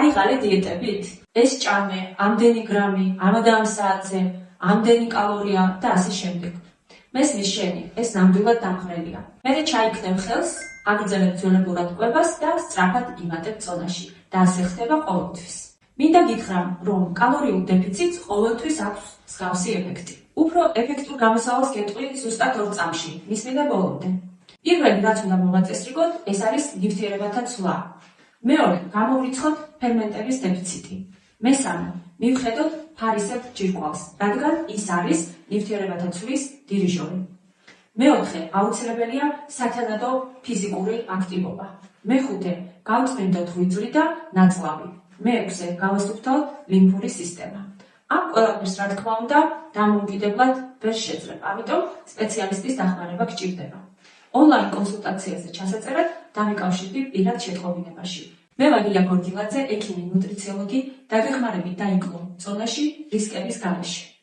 გაიღალე დიეტებით? ეს ჭამე, ამდენი გრამი, ამადამ საათზე, ამდენი კალორია და ასე შემდეგ. მესმის შენი, ეს ნამდვილად დამღრელია. მერე ჩაიქნევ ხელს, აგრძელებ ძველებურად კვებას და სწრაფად იმატებ წონაში და ასე ხდება ყოველთვის. მინდა გითხრამ, რომ კალორიულ დეფიციტს ყოველთვის აქვს მსგავსი ეფექტი. უფრო ეფექტურ გამოსავალს გეტყვი ზუსტად 2 წამში, მისმინდა ბოლომდე. პირველი, რაც უნდა მოვაწესრიგოთ, ეს არის ნივთიერებათა ცვლა. მეორე, გამოვრიცხოთ ფერმენტების დეფიციტი. მესამე, მივხედოთ ფარისებრ ჯირკვალს, რადგან ის არის ნივთიერებათა ცვლის დირიჟორი. მეოთხე, აუცილებელია სათანადო ფიზიკური აქტივობა. მეხუთე, გავწმინდოთ ღვიძლი და ნაწლავი. მეექვსე, გავასუფთავოთ ლიმფური სისტემა. ამ ყველაფერს, რა თქმა უნდა, დამოუკიდებლად ვერ შეძლებ, ამიტომ სპეციალისტის დახმარება გჭირდება. ონლაინ კონსულტაციაზე ჩასაწერად დამიკავშირდი პირად შეტყობინებაში. მე ვარ გია გორგილაძე, ექიმი, ნუტრიციოლოგი, დაგეხმარებით დაიკლო წონაში რისკების გარეშე.